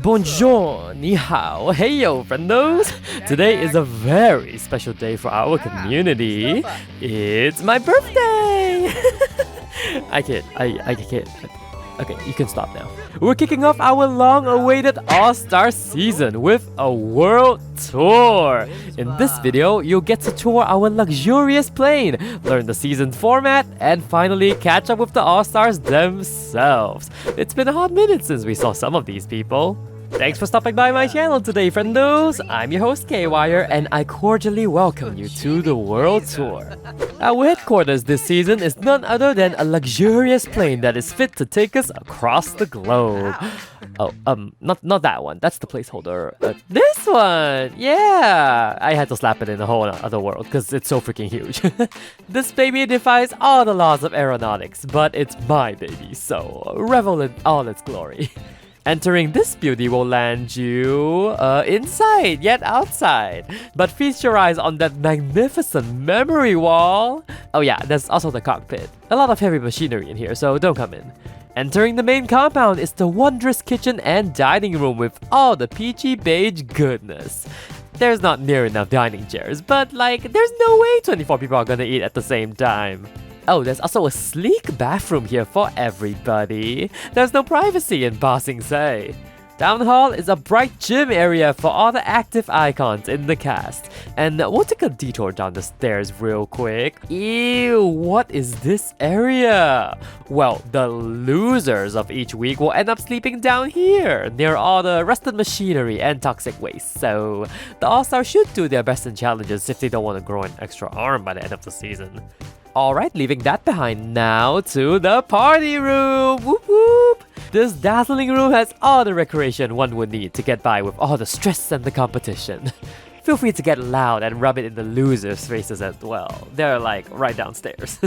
Bonjour, ni hao, hey yo, friendos! Today is a very special day for our community. It's my birthday! I kid. Okay, you can stop now. We're kicking off our long-awaited All-Star season with a world tour. In this video, you'll get to tour our luxurious plane, learn the season format, and finally catch up with the All-Stars themselves. It's been a hot minute since we saw some of these people. Thanks for stopping by my channel today, friendos! I'm your host Kaywireee, and I cordially welcome you to the World Tour. Our headquarters this season is none other than a luxurious plane that is fit to take us across the globe. Oh, not that one. That's the placeholder. This one! Yeah! I had to slap it in a whole other world because it's so freaking huge. This baby defies all the laws of aeronautics, but it's my baby, so revel in all its glory. Entering this beauty will land you inside, yet outside. But feast your eyes on that magnificent memory wall. Oh yeah, there's also the cockpit. A lot of heavy machinery in here, so don't come in. Entering the main compound is the wondrous kitchen and dining room with all the peachy beige goodness. There's not near enough dining chairs, but there's no way 24 people are gonna eat at the same time. Oh, there's also a sleek bathroom here for everybody. There's no privacy in Ba Sing Se. Town Hall is a bright gym area for all the active icons in the cast. And we'll take a detour down the stairs real quick. Ew, what is this area? Well, the losers of each week will end up sleeping down here, near all the rusted machinery and toxic waste. So, the All-Stars should do their best in challenges if they don't want to grow an extra arm by the end of the season. Alright, leaving that behind now to the party room! Whoop whoop! This dazzling room has all the recreation one would need to get by with all the stress and the competition. Feel free to get loud and rub it in the losers' faces as well. They're right downstairs.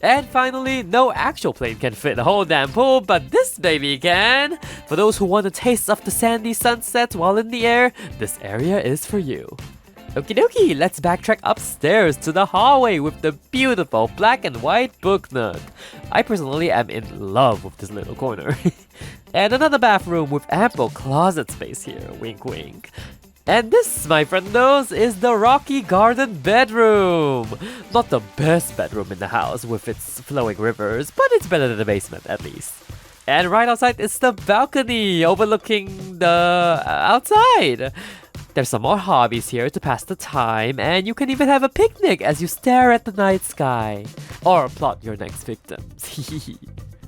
And finally, no actual plane can fit the whole damn pool, but this baby can! For those who want a taste of the sandy sunsets while in the air, this area is for you. Okie dokie, let's backtrack upstairs to the hallway with the beautiful black and white book nook. I personally am in love with this little corner. And another bathroom with ample closet space here, wink wink. And this, my friendos, is the Rocky Garden bedroom! Not the best bedroom in the house with its flowing rivers, but it's better than the basement at least. And right outside is the balcony overlooking the outside. There's some more hobbies here to pass the time, and you can even have a picnic as you stare at the night sky. Or plot your next victims.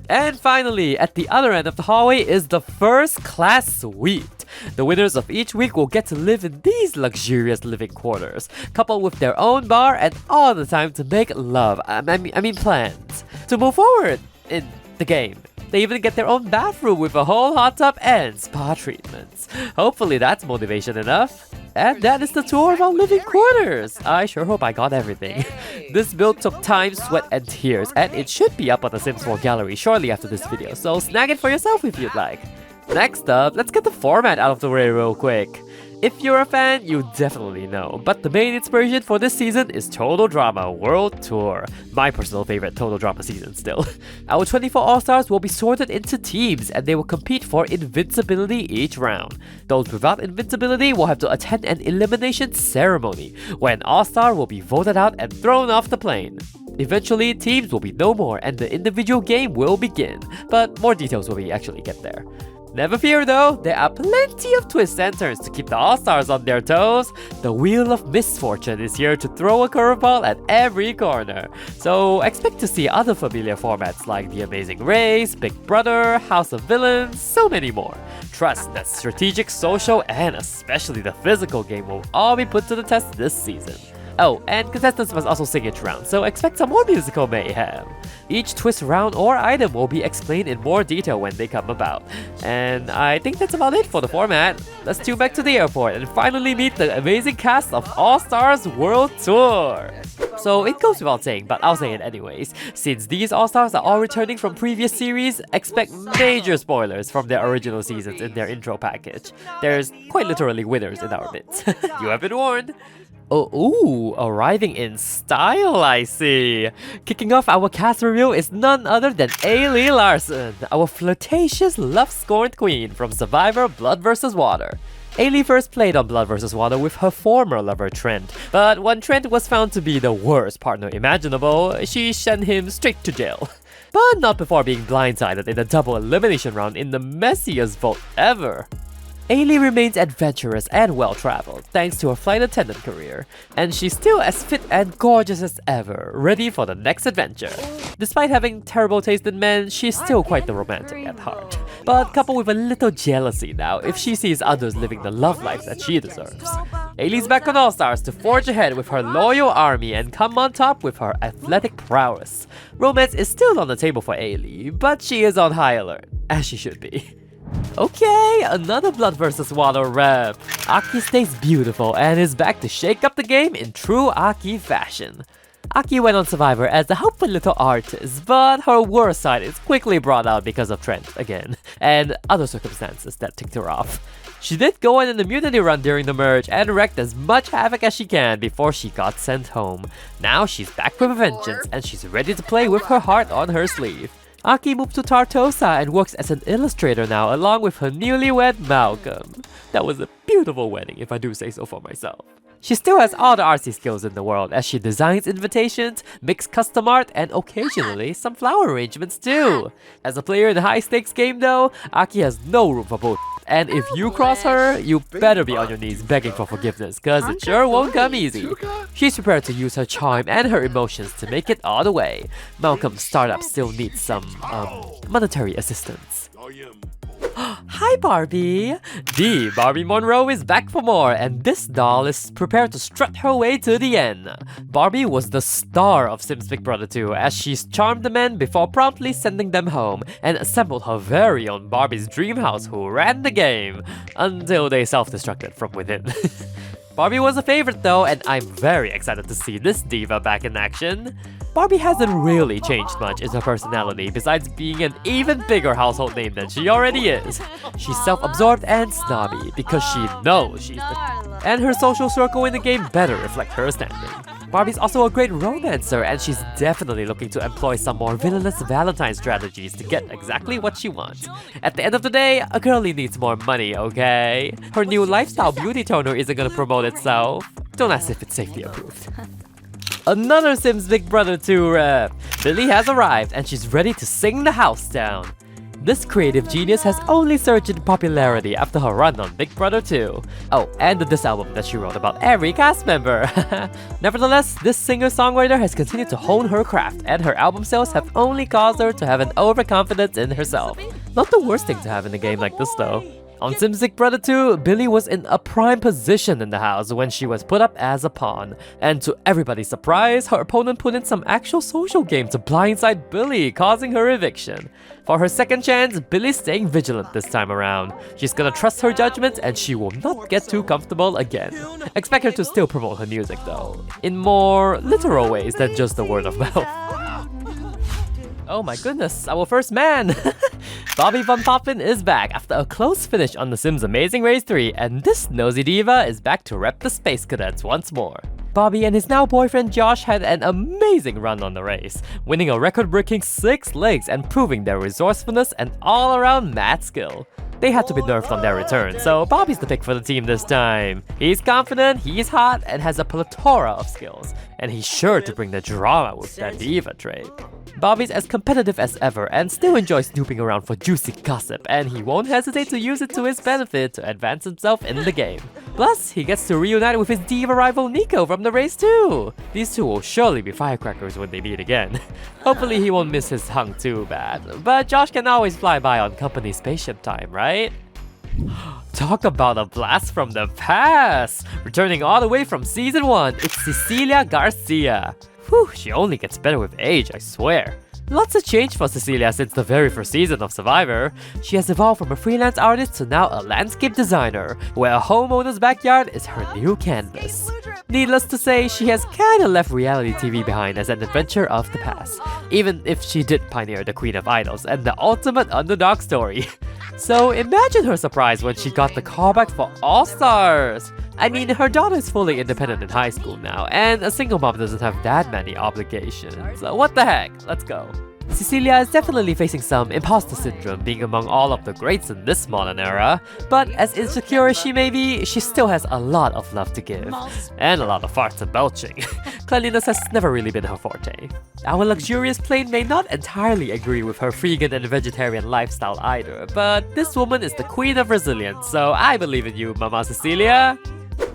And finally, at the other end of the hallway is the first class suite. The winners of each week will get to live in these luxurious living quarters, coupled with their own bar and all the time to make love. I mean plans. To move forward in the game. They even get their own bathroom with a whole hot tub and spa treatments. Hopefully that's motivation enough. And that is the tour of our living quarters. I sure hope I got everything. This build took time, sweat, and tears, and it should be up on the Sims 4 gallery shortly after this video, so snag it for yourself if you'd like. Next up, let's get the format out of the way real quick. If you're a fan, you definitely know, but the main inspiration for this season is Total Drama World Tour, my personal favorite Total Drama season still. Our 24 All-Stars will be sorted into teams and they will compete for invincibility each round. Those without invincibility will have to attend an elimination ceremony, where an All-Star will be voted out and thrown off the plane. Eventually, teams will be no more and the individual game will begin, but more details when we actually get there. Never fear though, there are plenty of twists and turns to keep the All-Stars on their toes. The Wheel of Misfortune is here to throw a curveball at every corner. So expect to see other familiar formats like The Amazing Race, Big Brother, House of Villains, so many more. Trust that strategic, social, and especially the physical game will all be put to the test this season. Oh, and contestants must also sing each round, so expect some more musical mayhem. Each twist round or item will be explained in more detail when they come about. And I think that's about it for the format. Let's tune back to the airport and finally meet the amazing cast of All Stars World Tour. So it goes without saying, but I'll say it anyways. Since these All-Stars are all returning from previous series, expect major spoilers from their original seasons in their intro package. There's quite literally winners in our midst. You have been warned. Oh, ooh, arriving in style, I see. Kicking off our cast review is none other than Aili Larson, our flirtatious, love-scorned queen from Survivor Blood vs. Water. Aili first played on Blood vs. Water with her former lover Trent, but when Trent was found to be the worst partner imaginable, she sent him straight to jail. But not before being blindsided in the double elimination round in the messiest vote ever. Aili remains adventurous and well-traveled thanks to her flight attendant career, and she's still as fit and gorgeous as ever, ready for the next adventure. Despite having terrible taste in men, she's still quite the romantic at heart, but coupled with a little jealousy now if she sees others living the love life that she deserves. Aili's back on All Stars to forge ahead with her loyal army and come on top with her athletic prowess. Romance is still on the table for Aili, but she is on high alert, as she should be. Okay, another Blood vs. Water rep. Aki stays beautiful and is back to shake up the game in true Aki fashion. Aki went on Survivor as a helpful little artist, but her worst side is quickly brought out because of Trent again, and other circumstances that ticked her off. She did go on an immunity run during the merge and wreaked as much havoc as she can before she got sent home. Now she's back with a vengeance and she's ready to play with her heart on her sleeve. Aki moved to Tartosa and works as an illustrator now along with her newlywed Malcolm. That was a beautiful wedding if I do say so for myself. She still has all the artsy skills in the world as she designs invitations, makes custom art, and occasionally some flower arrangements too. As a player in a high stakes game though, Aki has no room for both. And if you cross her, you better be on your knees begging for forgiveness, cause it sure won't come easy. She's prepared to use her charm and her emotions to make it all the way. Malcolm's startup still needs some, monetary assistance. Hi Barbie! The Barbie Monroe is back for more, and this doll is prepared to strut her way to the end. Barbie was the star of Sims Big Brother 2 as she's charmed the men before promptly sending them home and assembled her very own Barbie's dream house who ran the game until they self-destructed from within. Barbie was a favorite though, and I'm very excited to see this diva back in action. Barbie hasn't really changed much in her personality besides being an even bigger household name than she already is. She's self-absorbed and snobby because she knows she's the... And her social circle in the game better reflect her standing. Barbie's also a great romancer and she's definitely looking to employ some more villainous Valentine strategies to get exactly what she wants. At the end of the day, a girlie needs more money, okay? Her new lifestyle beauty toner isn't gonna promote itself. Don't ask if it's safety approved. Another Sims Big Brother 2 rep! Billie has arrived and she's ready to sing the house down. This creative genius has only surged in popularity after her run on Big Brother 2. Oh, and the diss album that she wrote about every cast member. Nevertheless, this singer-songwriter has continued to hone her craft, and her album sales have only caused her to have an overconfidence in herself. Not the worst thing to have in a game like this though. On Sims Big Brother 2, Billie was in a prime position in the house when she was put up as a pawn. And to everybody's surprise, her opponent put in some actual social game to blindside Billie, causing her eviction. For her second chance, Billie's staying vigilant this time around. She's gonna trust her judgment and she will not get too comfortable again. Expect her to still promote her music though, in more literal ways than just the word of mouth. Oh my goodness, our first man! Bobby von Poppin is back after a close finish on The Sims Amazing Race 3, and this nosy diva is back to rep the Space Cadets once more. Bobby and his now boyfriend Josh had an amazing run on the race, winning a record-breaking 6 legs and proving their resourcefulness and all-around mad skill. They had to be nerfed on their return, so Bobby's the pick for the team this time. He's confident, he's hot, and has a plethora of skills, and he's sure to bring the drama with that diva trait. Bobby's as competitive as ever and still enjoys snooping around for juicy gossip, and he won't hesitate to use it to his benefit to advance himself in the game. Plus, he gets to reunite with his diva rival Niko from the race too. These two will surely be firecrackers when they meet again. Hopefully he won't miss his hunk too bad, but Josh can always fly by on company spaceship time, right? Talk about a blast from the past! Returning all the way from season 1, it's Cecilia Garcia. Whew, she only gets better with age, I swear. Lots of change for Cecilia since the very first season of Survivor. She has evolved from a freelance artist to now a landscape designer, where a homeowner's backyard is her new canvas. Needless to say, she has kinda left reality TV behind as an adventure of the past, even if she did pioneer the Queen of Idols and the ultimate underdog story. So imagine her surprise when she got the callback for All Stars. I mean, her daughter is fully independent in high school now, and a single mom doesn't have that many obligations. So what the heck? Let's go. Cecilia is definitely facing some imposter syndrome being among all of the greats in this modern era, but as insecure as she may be, she still has a lot of love to give. And a lot of farts and belching. Cleanliness has never really been her forte. Our luxurious plane may not entirely agree with her vegan and vegetarian lifestyle either, but this woman is the queen of resilience, so I believe in you, Mama Cecilia.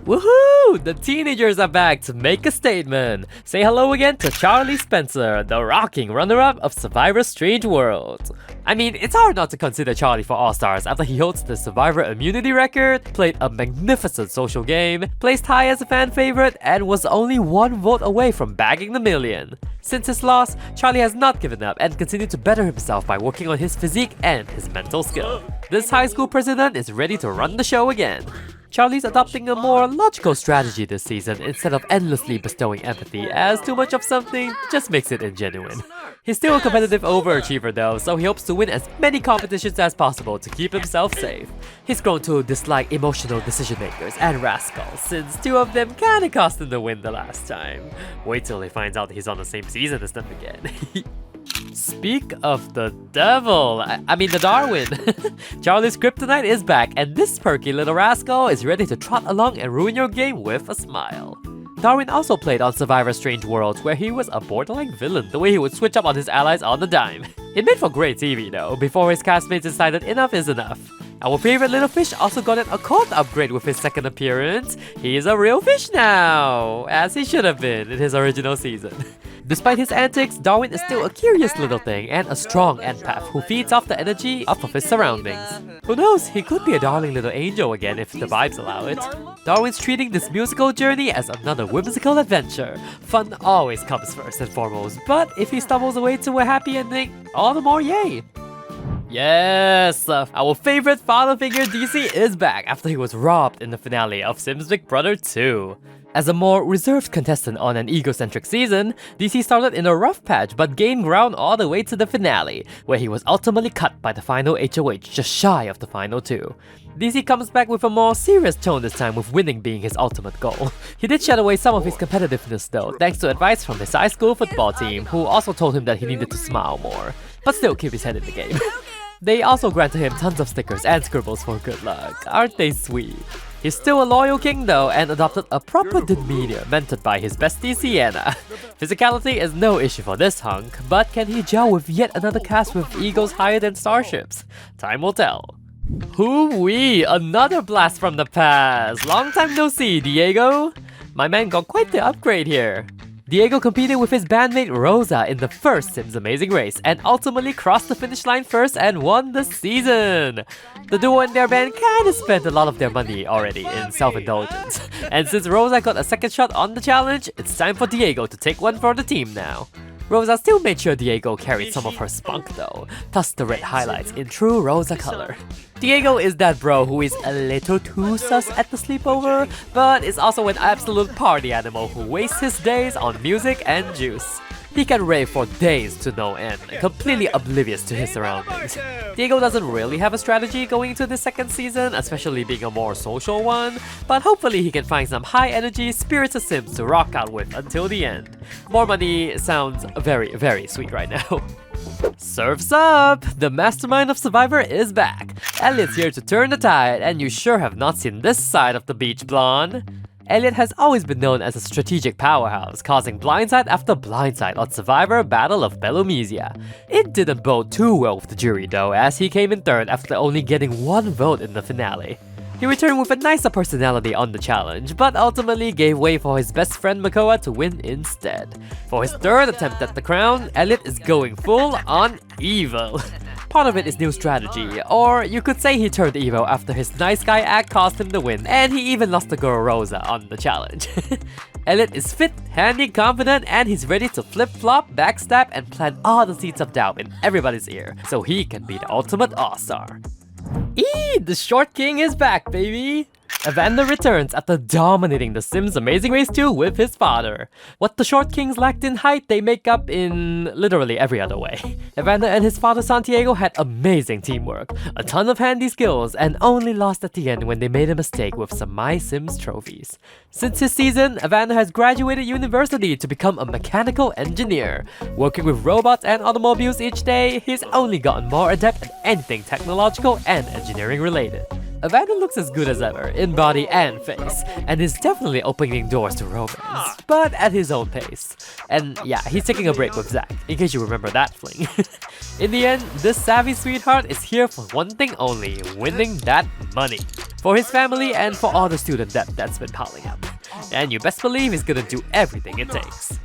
Woohoo! The teenagers are back to make a statement. Say hello again to Charlie Spencer, the rocking runner-up of Survivor's Strange World. I mean, it's hard not to consider Charlie for All Stars after he holds the Survivor immunity record, played a magnificent social game, placed high as a fan favorite, and was only one vote away from bagging the million. Since his loss, Charlie has not given up and continued to better himself by working on his physique and his mental skill. This high school president is ready to run the show again. Charlie's adopting a more logical strategy this season instead of endlessly bestowing empathy, as too much of something just makes it ingenuine. He's still a competitive overachiever though, so he hopes to win as many competitions as possible to keep himself safe. He's grown to dislike emotional decision makers and rascals, since two of them kinda cost him the win the last time. Wait till he finds out he's on the same season as them again. Speak of the devil, I mean the Darwin. Charlie's kryptonite is back, and this perky little rascal is ready to trot along and ruin your game with a smile. Darwin also played on Survivor Strange Worlds, where he was a borderline villain the way he would switch up on his allies on the dime. It made for great TV though, before his castmates decided enough is enough. Our favorite little fish also got an occult upgrade with his second appearance. He's a real fish now, as he should have been in his original season. Despite his antics, Darwin is still a curious little thing and a strong empath who feeds off the energy off of his surroundings. Who knows, he could be a darling little angel again if the vibes allow it. Darwin's treating this musical journey as another whimsical adventure. Fun always comes first and foremost, but if he stumbles away to a happy ending, all the more yay! Yes! Our favorite father figure DC is back after he was robbed in the finale of Sims Big Brother 2. As a more reserved contestant on an egocentric season, DC started in a rough patch but gained ground all the way to the finale, where he was ultimately cut by the final HOH just shy of the final 2. DC comes back with a more serious tone this time, with winning being his ultimate goal. He did shed away some of his competitiveness though, thanks to advice from his high school football team, who also told him that he needed to smile more, but still keep his head in the game. They also granted him tons of stickers and scribbles for good luck. Aren't they sweet? He's still a loyal king though, and adopted a proper demeanor mentored by his bestie Sienna. Physicality is no issue for this hunk, but can he gel with yet another cast with egos higher than starships? Time will tell. Hoo-wee, another blast from the past. Long time no see, Diego. My man got quite the upgrade here. Diego competed with his bandmate Rosa in the first Sims Amazing Race and ultimately crossed the finish line first and won the season. The duo and their band kinda spent a lot of their money already in self-indulgence. And since Rosa got a second shot on the challenge, it's time for Diego to take one for the team now. Rosa still made sure Diego carried some of her spunk though, thus the red highlights in true Rosa color. Diego is that bro who is a little too sus at the sleepover, but is also an absolute party animal who wastes his days on music and juice. He can rave for days to no end, completely oblivious to his surroundings. Diego doesn't really have a strategy going into the second season, especially being a more social one, but hopefully he can find some high energy, spirited Sims to rock out with until the end. More money sounds very, very sweet right now. Surf's up! The mastermind of Survivor is back. Elliot's here to turn the tide, and you sure have not seen this side of the beach, blonde. Elliot has always been known as a strategic powerhouse, causing blindside after blindside on Survivor Battle of Belomesia. It didn't bode too well with the jury though, as he came in third after only getting one vote in the finale. He returned with a nicer personality on the challenge, but ultimately gave way for his best friend Makoa to win instead. For his third attempt at the crown, Elliot is going full on evil. Part of it is new strategy, or you could say he turned evil after his nice guy act cost him the win, and he even lost the girl Rosa on the challenge. Elliot is fit, handy, confident, and he's ready to flip-flop, backstab, and plant all the seeds of doubt in everybody's ear, so he can be the ultimate all-star. The short king is back, baby! Evander returns after dominating The Sims Amazing Race 2 with his father. What the short kings lacked in height, they make up in literally every other way. Evander and his father Santiago had amazing teamwork, a ton of handy skills, and only lost at the end when they made a mistake with some My Sims trophies. Since his season, Evander has graduated university to become a mechanical engineer. Working with robots and automobiles each day, he's only gotten more adept at anything technological and engineering related. Evander looks as good as ever, in body and face, and is definitely opening doors to romance, but at his own pace. And yeah, he's taking a break with Zach, in case you remember that fling. In the end, this savvy sweetheart is here for one thing only, winning that money. For his family and for all the student debt that's been piling up. And you best believe he's gonna do everything it takes.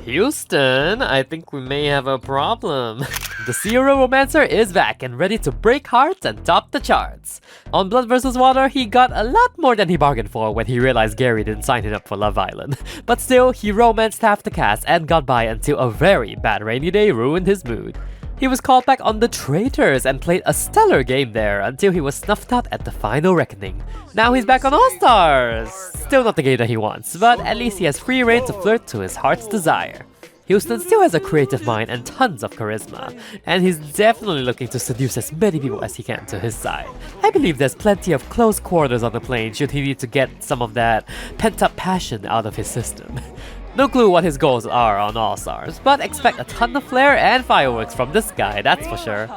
Houston, I think we may have a problem. The serial romancer is back and ready to break hearts and top the charts. On Blood vs. Water, he got a lot more than he bargained for when he realized Gary didn't sign him up for Love Island. But still, he romanced half the cast and got by until a very bad rainy day ruined his mood. He was called back on The Traitors and played a stellar game there until he was snuffed out at the final reckoning. Now he's back on All Stars! Still not the game that he wants, but at least he has free reign to flirt to his heart's desire. Houston still has a creative mind and tons of charisma, and he's definitely looking to seduce as many people as he can to his side. I believe there's plenty of close quarters on the plane should he need to get some of that pent-up passion out of his system. No clue what his goals are on All Stars, but expect a ton of flair and fireworks from this guy, that's for sure.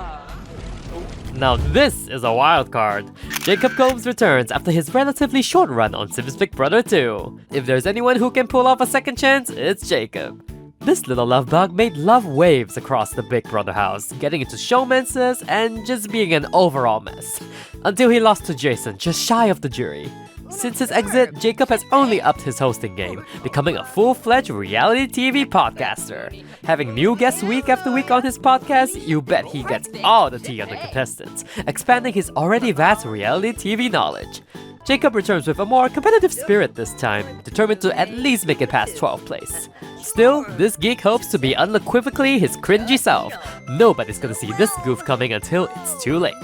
Now this is a wild card. Jacob Combs returns after his relatively short run on Sims Big Brother 2. If there's anyone who can pull off a second chance, it's Jacob. This little love bug made love waves across the Big Brother house, getting into showmances and just being an overall mess. Until he lost to Jason, just shy of the jury. Since his exit, Jacob has only upped his hosting game, becoming a full-fledged reality TV podcaster. Having new guests week after week on his podcast, you bet he gets all the tea on the contestants, expanding his already vast reality TV knowledge. Jacob returns with a more competitive spirit this time, determined to at least make it past 12th place. Still, this geek hopes to be unequivocally his cringy self. Nobody's gonna see this goof coming until it's too late.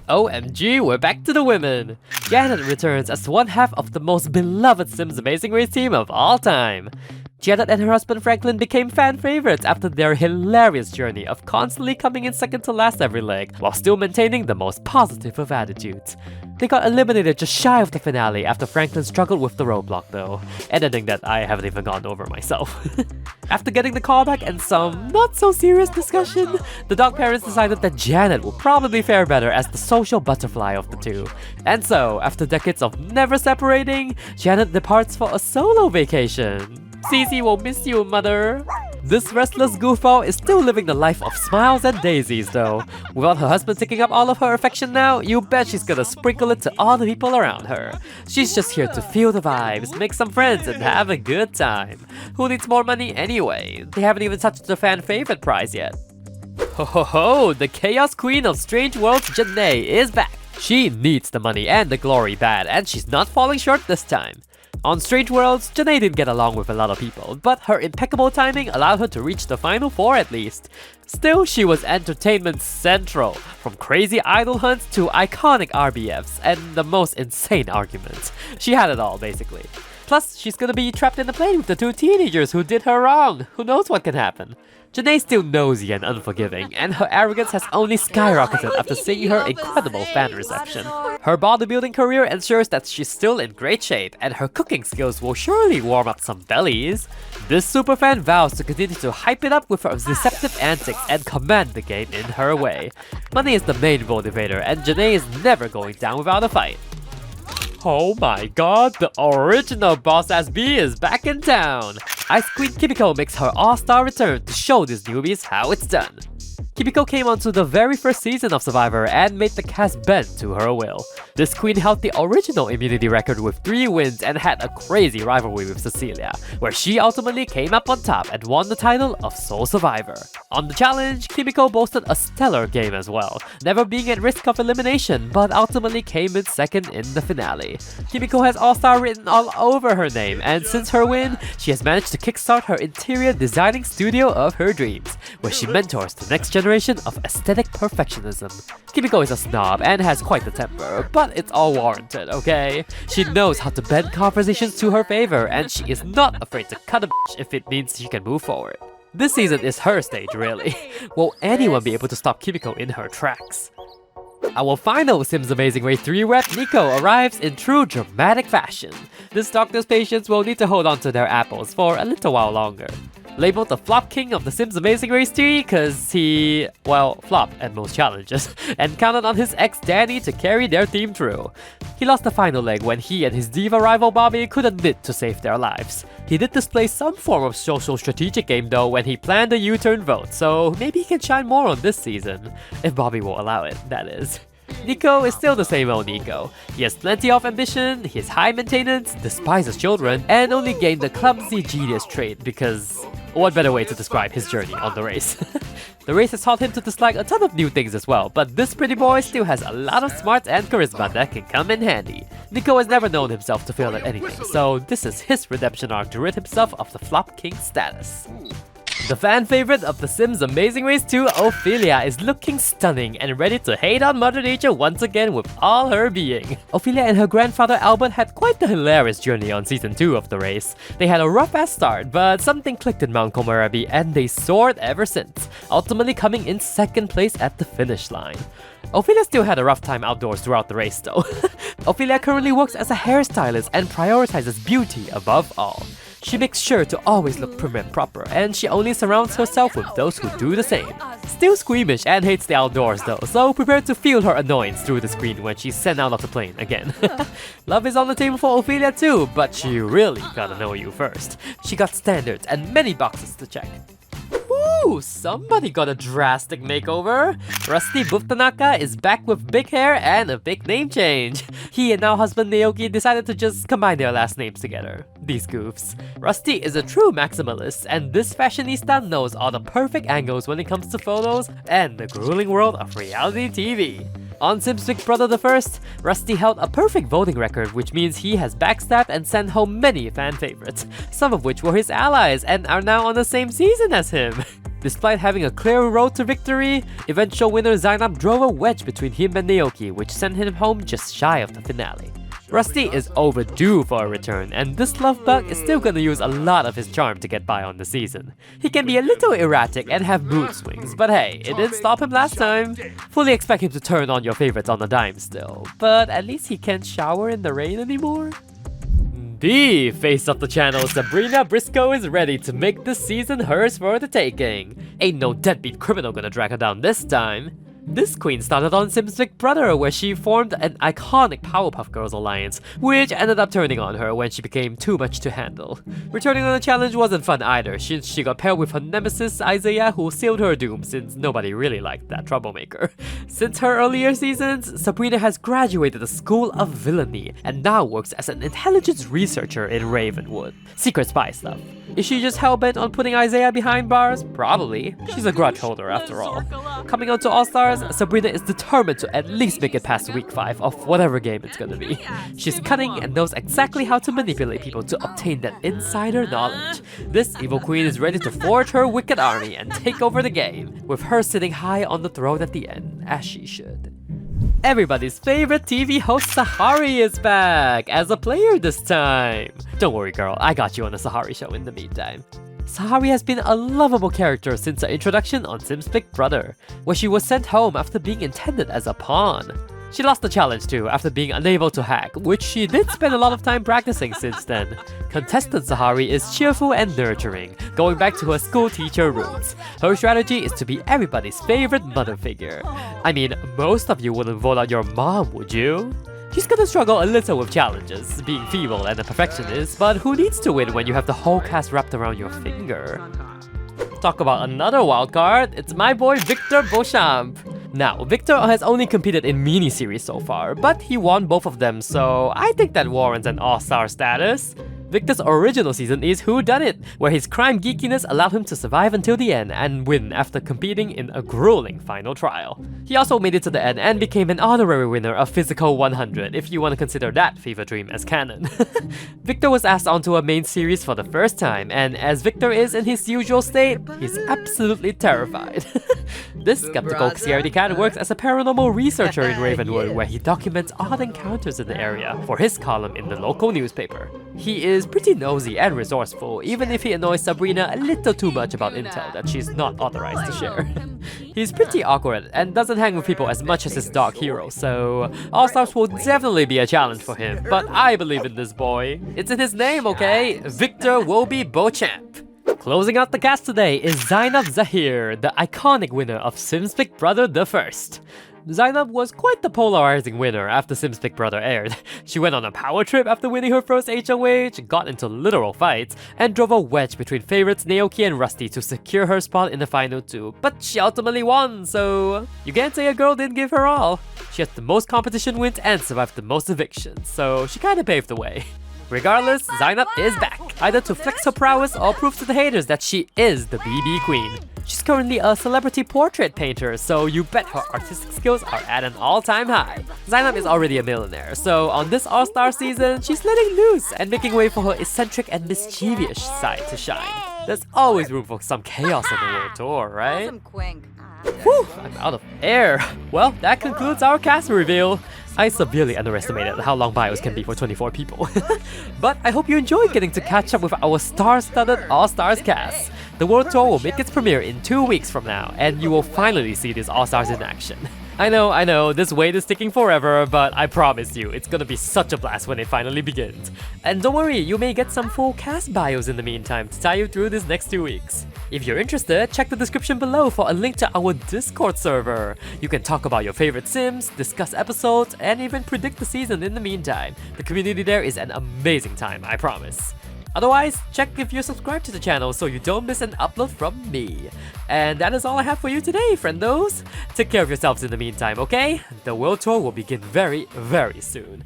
OMG, we're back to the women! Janet returns as one half of the most beloved Sims Amazing Race team of all time. Janet and her husband Franklin became fan favorites after their hilarious journey of constantly coming in second to last every leg while still maintaining the most positive of attitudes. They got eliminated just shy of the finale after Franklin struggled with the roadblock though, an ending that I haven't even gone over myself. After getting the callback and some not so serious discussion, the dog parents decided that Janet will probably fare better as the social butterfly of the two. And so, after decades of never separating, Janet departs for a solo vacation. Cece will miss you, mother. This restless goofball is still living the life of smiles and daisies though. Without her husband taking up all of her affection now, you bet she's gonna sprinkle it to all the people around her. She's just here to feel the vibes, make some friends, and have a good time. Who needs more money anyway? They haven't even touched the fan favorite prize yet. Ho ho ho! The Chaos Queen of Strange Worlds, Jenae, is back! She needs the money and the glory bad, and she's not falling short this time. On Strange Worlds, Jenae didn't get along with a lot of people, but her impeccable timing allowed her to reach the final 4 at least. Still, she was entertainment central, from crazy idol hunts to iconic RBFs and the most insane arguments. She had it all, basically. Plus, she's gonna be trapped in the plane with the 2 teenagers who did her wrong. Who knows what can happen? Jenae's still nosy and unforgiving, and her arrogance has only skyrocketed after seeing her incredible fan reception. Her bodybuilding career ensures that she's still in great shape, and her cooking skills will surely warm up some bellies. This superfan vows to continue to hype it up with her deceptive antics and command the game in her way. Money is the main motivator, and Jenae is never going down without a fight. Oh my god, the original Boss Ass B is back in town! Ice Queen Kimiko makes her all-star return to show these newbies how it's done. Kimiko came onto the very first season of Survivor and made the cast bend to her will. This queen held the original immunity record with 3 wins and had a crazy rivalry with Cecilia, where she ultimately came up on top and won the title of Sole Survivor. On the challenge, Kimiko boasted a stellar game as well, never being at risk of elimination, but ultimately came in second in the finale. Kimiko has All-Star written all over her name, and since her win, she has managed to kickstart her interior designing studio of her dreams, where she mentors the next generation generation of aesthetic perfectionism. Kimiko is a snob and has quite the temper, but it's all warranted, okay? She knows how to bend conversations to her favor, and she is not afraid to cut a bitch if it means she can move forward. This season is her stage, really. Will anyone be able to stop Kimiko in her tracks? Our final Sims Amazing Race 3 rep, Niko, arrives in true dramatic fashion. This doctor's patients will need to hold on to their apples for a little while longer. Labeled the flop king of the Sims Amazing Race 3 cause he, well, flopped at most challenges and counted on his ex Danny to carry their team through. He lost the final leg when he and his diva rival Barbie couldn't knit to save their lives. He did display some form of social strategic game though when he planned a U-turn vote, so maybe he can shine more on this season. If Barbie will allow it, that is. Niko is still the same old Niko. He has plenty of ambition, he is high maintenance, despises children, and only gained the clumsy genius trait because what better way to describe his journey on the race? The race has taught him to dislike a ton of new things as well, but this pretty boy still has a lot of smarts and charisma that can come in handy. Niko has never known himself to fail at anything, so this is his redemption arc to rid himself of the flop king status. The fan favorite of The Sims Amazing Race 2, Ophelia, is looking stunning and ready to hate on Mother Nature once again with all her being. Ophelia and her grandfather Albert had quite the hilarious journey on season 2 of the race. They had a rough-ass start, but something clicked in Mount Komorebi and they soared ever since, ultimately coming in second place at the finish line. Ophelia still had a rough time outdoors throughout the race though. Ophelia currently works as a hairstylist and prioritizes beauty above all. She makes sure to always look prim and proper, and she only surrounds herself with those who do the same. Still squeamish and hates the outdoors though, so prepare to feel her annoyance through the screen when she's sent out of the plane again. Love is on the table for Ophelia too, but she really gotta know you first. She got standards and many boxes to check. Ooh, somebody got a drastic makeover. Rusty Boothanaka is back with big hair and a big name change. He and now husband Naoki decided to just combine their last names together. These goofs. Rusty is a true maximalist, and this fashionista knows all the perfect angles when it comes to photos and the grueling world of reality TV. On Sims Big Brother the First, Rusty held a perfect voting record, which means he has backstabbed and sent home many fan favorites, some of which were his allies and are now on the same season as him. Despite having a clear road to victory, eventual winner Zainab drove a wedge between him and Naoki, which sent him home just shy of the finale. Rusty is overdue for a return, and this love bug is still gonna use a lot of his charm to get by on the season. He can be a little erratic and have mood swings, but hey, it didn't stop him last time. Fully expect him to turn on your favorites on a dime still, but at least he can't shower in the rain anymore. The face of the channel, Sabrina Briscoe, is ready to make this season hers for the taking. Ain't no deadbeat criminal gonna drag her down this time. This queen started on Sims Big Brother, where she formed an iconic Powerpuff Girls alliance, which ended up turning on her when she became too much to handle. Returning on the challenge wasn't fun either, since she got paired with her nemesis Isaiah, who sealed her doom since nobody really liked that troublemaker. Since her earlier seasons, Sabrina has graduated the School of Villainy and now works as an intelligence researcher in Ravenwood. Secret spy stuff. Is she just hellbent on putting Isaiah behind bars? Probably. She's a grudge holder after all. Coming on to All Stars, Sabrina is determined to at least make it past week 5 of whatever game it's gonna be. She's cunning and knows exactly how to manipulate people to obtain that insider knowledge. This evil queen is ready to forge her wicked army and take over the game, with her sitting high on the throne at the end, as she should. Everybody's favorite TV host Sahari is back, as a player this time. Don't worry girl, I got you on the Sahari show in the meantime. Sahari has been a lovable character since her introduction on Sims Big Brother, where she was sent home after being intended as a pawn. She lost the challenge too after being unable to hack, which she did spend a lot of time practicing since then. Contestant Sahari is cheerful and nurturing, going back to her school teacher roots. Her strategy is to be everybody's favorite mother figure. I mean, most of you wouldn't vote out your mom, would you? She's gonna struggle a little with challenges, being feeble and a perfectionist, but who needs to win when you have the whole cast wrapped around your finger? Talk about another wildcard, it's my boy Victor Beauchamp. Now, Victor has only competed in mini-series so far, but he won both of them, so I think that warrants an all-star status. Victor's original season is Who Done It, where his crime geekiness allowed him to survive until the end and win after competing in a grueling final trial. He also made it to the end and became an honorary winner of Physical 100, if you want to consider that fever dream as canon. Victor was asked onto a main series for the first time, and as Victor is in his usual state, he's absolutely terrified. This skeptical scaredy cat works as a paranormal researcher in Ravenwood, where he documents odd encounters in the area for his column in the local newspaper. He is pretty nosy and resourceful, even if he annoys Sabrina a little too much about intel that she's not authorized to share. He's pretty awkward and doesn't hang with people as much as his dog Hero, so All Stars will definitely be a challenge for him, but I believe in this boy. It's in his name, okay? Victor will be Beauchamp. Closing out the cast today is Zainab Zahir, the iconic winner of Sims Big Brother the First. Zainab was quite the polarizing winner after Sims Big Brother aired. She went on a power trip after winning her first HOH, got into literal fights, and drove a wedge between favorites Naoki and Rusty to secure her spot in the final two. But she ultimately won, so you can't say a girl didn't give her all. She has the most competition wins and survived the most evictions, so she kinda paved the way. Regardless, Zainab is back, either to flex her prowess or prove to the haters that she is the BB Queen. She's currently a celebrity portrait painter, so you bet her artistic skills are at an all-time high. Zainab is already a millionaire, so on this All-Star season, she's letting loose and making way for her eccentric and mischievous side to shine. There's always room for some chaos on the world tour, right? Whew, I'm out of air. Well, that concludes our cast reveal. I severely underestimated how long bios can be for 24 people. But I hope you enjoyed getting to catch up with our star-studded All-Stars cast. The World Tour will make its premiere in 2 weeks from now, and you will finally see these All-Stars in action. I know, this wait is taking forever, but I promise you, it's gonna be such a blast when it finally begins. And don't worry, you may get some full cast bios in the meantime to tie you through these next 2 weeks. If you're interested, check the description below for a link to our Discord server. You can talk about your favorite Sims, discuss episodes, and even predict the season in the meantime. The community there is an amazing time, I promise. Otherwise, check if you're subscribed to the channel so you don't miss an upload from me. And that is all I have for you today, friendos. Take care of yourselves in the meantime, okay? The World Tour will begin very, very soon.